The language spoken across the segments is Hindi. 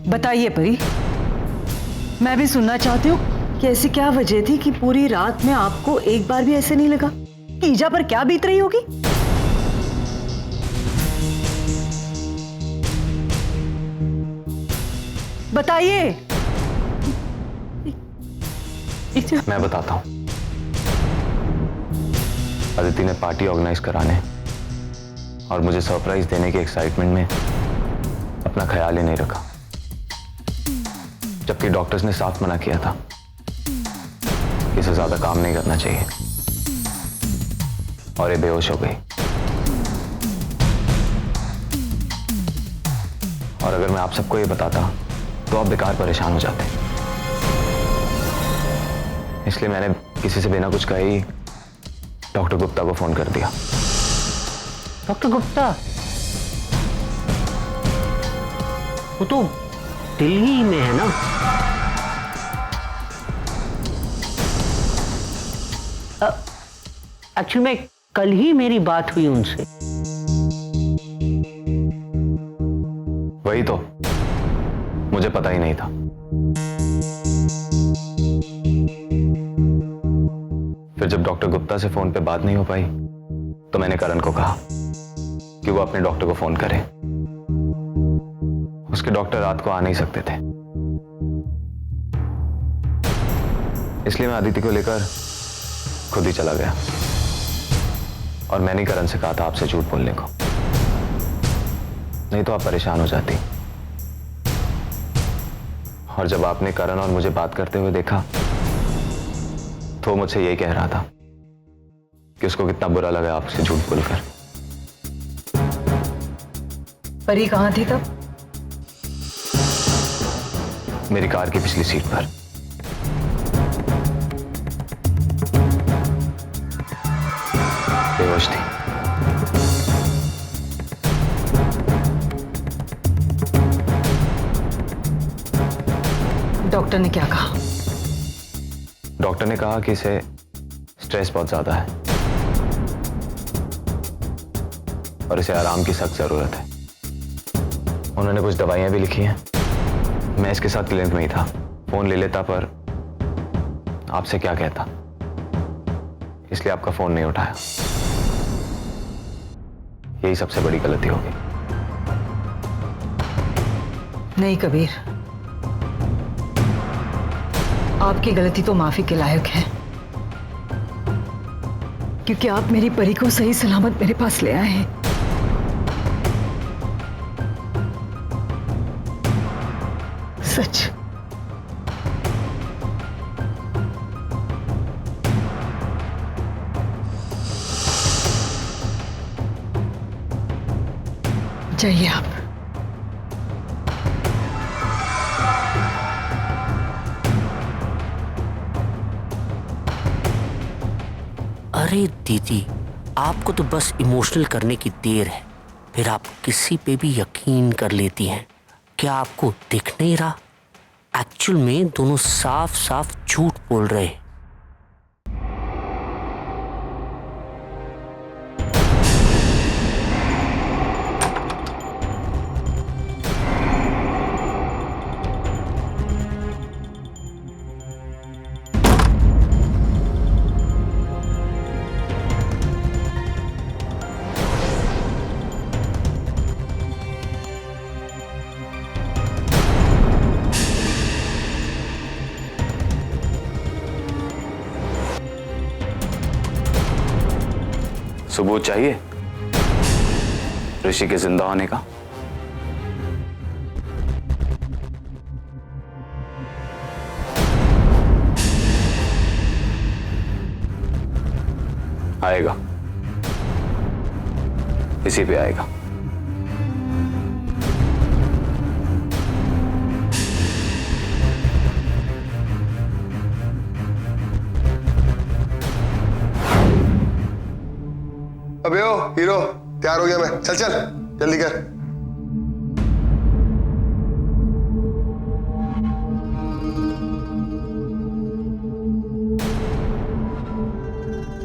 बताइए परी, मैं भी सुनना चाहती हूँ कि ऐसी क्या वजह थी कि पूरी रात में आपको एक बार भी ऐसे नहीं लगा कि ईजा पर क्या बीत रही होगी? बताइए। मैं बताता हूं। अदिति ने पार्टी ऑर्गेनाइज कराने और मुझे सरप्राइज देने के एक्साइटमेंट में अपना ख्याल ही नहीं रखा, जबकि डॉक्टर्स ने साफ मना किया था कि इसे ज्यादा काम नहीं करना चाहिए, और ये बेहोश हो गई। और अगर मैं आप सबको ये बताता तो आप बेकार परेशान हो जाते, इसलिए मैंने किसी से बिना कुछ कहे ही डॉक्टर गुप्ता को फोन कर दिया। डॉक्टर गुप्ता? वो तो दिल्ली में है ना? एक्चुअली में कल ही मेरी बात हुई उनसे। वही तो, मुझे पता ही नहीं था। फिर जब डॉक्टर गुप्ता से फोन पे बात नहीं हो पाई तो मैंने करण को कहा कि वो अपने डॉक्टर को फोन करे। उसके डॉक्टर रात को आ नहीं सकते थे, इसलिए मैं अदिति को लेकर खुद ही चला गया। और मैंने करण से कहा था आपसे झूठ बोलने को, नहीं तो आप परेशान हो जाती। और जब आपने करण और मुझे बात करते हुए देखा तो मुझसे यही कह रहा था कि उसको कितना बुरा लगा आपसे झूठ बोलकर। परी कहाँ थी तब? मेरी कार की पिछली सीट पर। बेहोश थी। डॉक्टर ने क्या कहा? डॉक्टर ने कहा कि इसे स्ट्रेस बहुत ज्यादा है और इसे आराम की सख्त जरूरत है। उन्होंने कुछ दवाइयां भी लिखी हैं। मैं इसके साथ क्लिनिक में ही था, फोन ले लेता पर आपसे क्या कहता, इसलिए आपका फोन नहीं उठाया। यही सबसे बड़ी गलती होगी। नहीं कबीर, आपकी गलती तो माफी के लायक है, क्योंकि आप मेरी परी को सही सलामत मेरे पास ले आए हैं। सच। जाइए आप। अरे दीदी, आपको तो बस इमोशनल करने की देर है, फिर आप किसी पे भी यकीन कर लेती हैं। क्या आपको दिख नहीं रहा? एक्चुअल में दोनों साफ साफ झूठ बोल रहे हैं। सबूत चाहिए ऋषि के जिंदा होने का? आएगा, इसी पे आएगा। अबे ओ हीरो, तैयार हो गया मैं। चल चल जल्दी कर।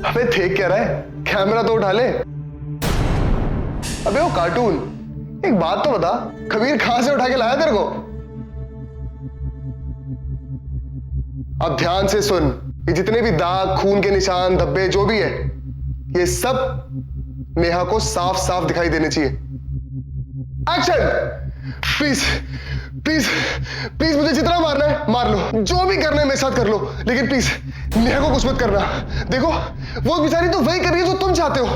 अबे देख क्या रहा है, कैमरा तो उठा ले। अबे वो कार्टून, एक बात तो बता, कबीर कहां से उठा के लाया तेरे को? अब ध्यान से सुन, ये जितने भी दाग, खून के निशान, धब्बे जो भी है, ये सब नेहा को साफ साफ दिखाई देने चाहिए। एक्शन! प्लीज प्लीज प्लीज, मुझे जितना मारना है मार लो, जो भी करना है मेरे साथ कर लो, लेकिन प्लीज नेहा को कुछ मत करना। देखो वो बेचारी तो वही कर रही है जो तुम चाहते हो।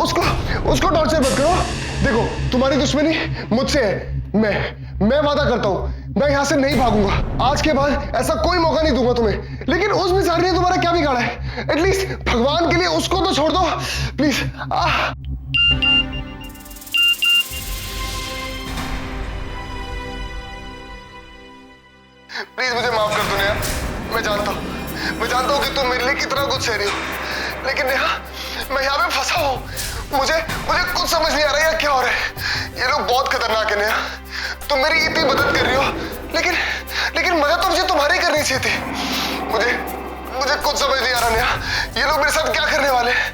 उसको टॉर्चर मत करो। देखो तुम्हारी दुश्मनी मुझसे है। मैं वादा करता हूं मैं यहां से नहीं भागूंगा। आज के बाद ऐसा कोई मौका नहीं दूंगा तुम्हें। लेकिन उस बेचारी ने तुम्हारा क्या बिगाड़ा है? एटलीस्ट भगवान के लिए उसको तो छोड़ दो प्लीज। प्लीज मुझे माफ कर दो नेहा। मैं जानता हूं कि तुम मेरे लिए कितना कुछ सह रही हो, लेकिन नेहा मैं यहाँ पे फंसा हूँ। मुझे कुछ समझ नहीं आ रहा है क्या हो रहा है। ये लोग बहुत खतरनाक है नेहा। तुम मेरी इतनी मदद कर रही हो, लेकिन मदद तो मुझे तुम्हारी करनी चाहिए थी। मुझे कुछ समझ नहीं आ रहा नेहा। ये लोग मेरे साथ क्या करने वाले हैं?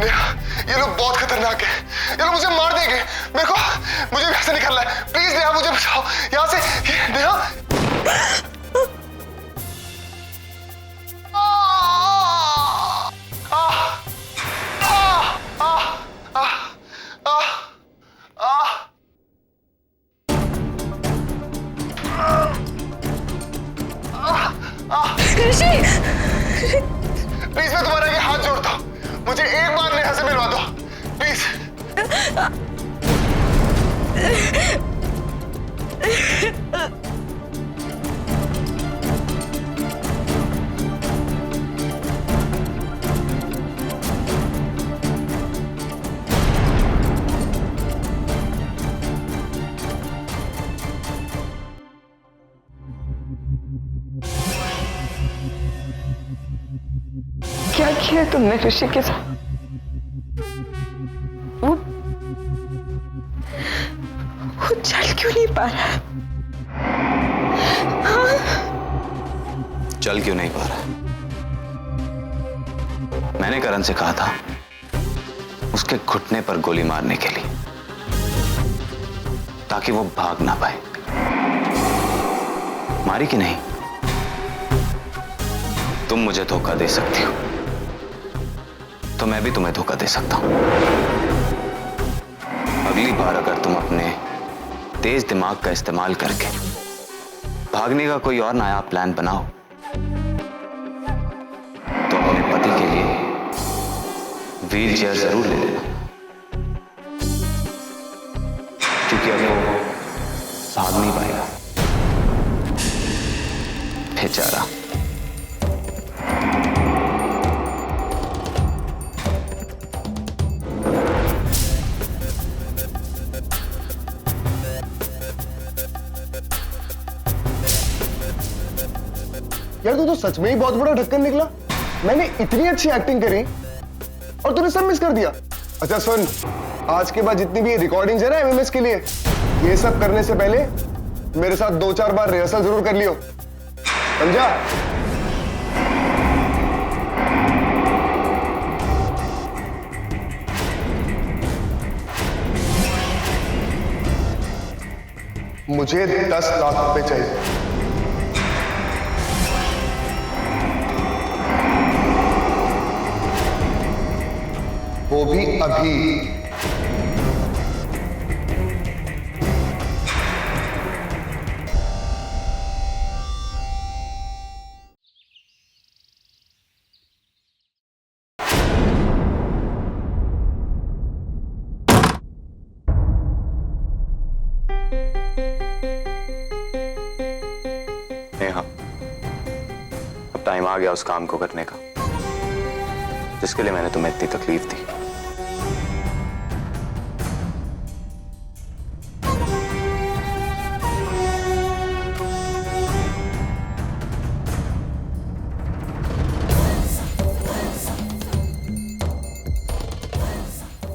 नेहा ये लोग बहुत खतरनाक है। ये लोग मुझे मार देंगे। मुझे यहाँ से निकलना है। प्लीज नेहा मुझे बचाओ यहाँ से। नेहा प्लीज मैं तुम्हारे आगे हाथ जोड़ता हूं। मुझे एक बार नेहा से मिलवा दो प्लीज। क्या किया तुमने ऋषि के साथ? वो चल क्यों नहीं पा रहा? चल क्यों नहीं पा रहा? मैंने करण से कहा था उसके घुटने पर गोली मारने के लिए, ताकि वो भाग ना पाए। मारी कि नहीं? तुम मुझे धोखा दे सकती हो तो मैं भी तुम्हें धोखा दे सकता हूं। अगली बार अगर तुम अपने तेज दिमाग का इस्तेमाल करके भागने का कोई और नया प्लान बनाओ तो अपने पति के लिए व्हील चेयर जरूर ले लेना, क्योंकि अब वो भाग नहीं पाएगा बेचारा। यार तू तो सच में ही बहुत बड़ा ढक्कन निकला। मैंने इतनी अच्छी एक्टिंग करी और तूने सब मिस कर दिया। अच्छा सुन, आज के बाद जितनी भी रिकॉर्डिंग्स है ना एमएमएस के लिए, ये सब करने से पहले मेरे साथ 2-4 बार रिहर्सल जरूर कर लियो, समझा? मुझे 10 लाख रुपए चाहिए। वो भी अभी। नेहा, अब टाइम आ गया उस काम को करने का जिसके लिए मैंने तुम्हें इतनी तकलीफ दी।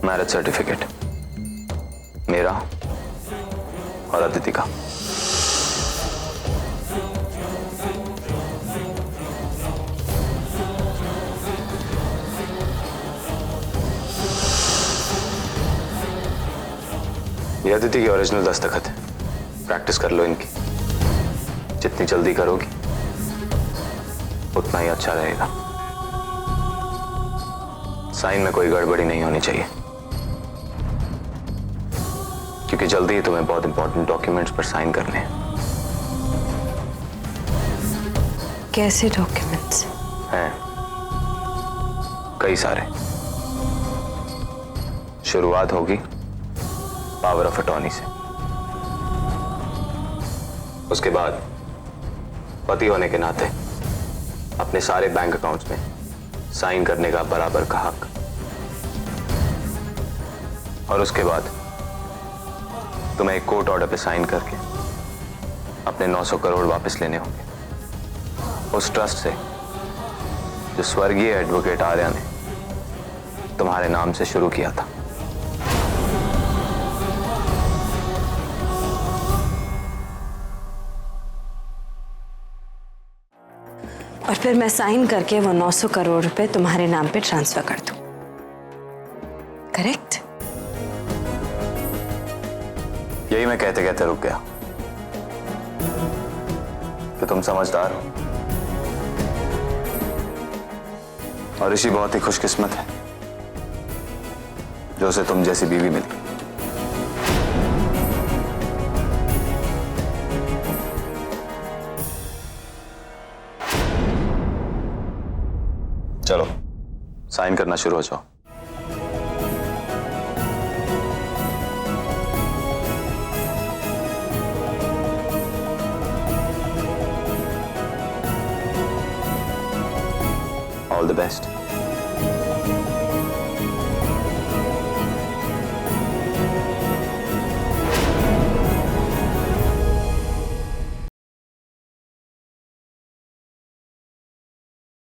मैरिज सर्टिफिकेट मेरा और अदिति का। ये अदिति की ओरिजिनल दस्तखत है। प्रैक्टिस कर लो इनकी, जितनी जल्दी करोगी उतना ही अच्छा रहेगा। साइन में कोई गड़बड़ी नहीं होनी चाहिए, क्योंकि जल्दी ही तुम्हें बहुत इंपॉर्टेंट डॉक्यूमेंट्स पर साइन करने हैं। कैसे डॉक्यूमेंट्स? हैं कई सारे। शुरुआत होगी पावर ऑफ अटॉर्नी से, उसके बाद पति होने के नाते अपने सारे बैंक अकाउंट्स में साइन करने का बराबर का हक, और उसके बाद तुम्हें एक कोर्ट ऑर्डर पे साइन करके अपने 900 करोड़ वापस लेने होंगे उस ट्रस्ट से जो स्वर्गीय एडवोकेट आर्या ने तुम्हारे नाम से शुरू किया था। और फिर मैं साइन करके वो 900 करोड़ रुपए तुम्हारे नाम पे ट्रांसफर कर दूं, करेक्ट? यही मैं कहते कहते रुक गया कि तुम समझदार हो और ऋषि बहुत ही खुशकिस्मत है जो उसे तुम जैसी बीवी मिली। चलो साइन करना शुरू हो जाओ। All the best.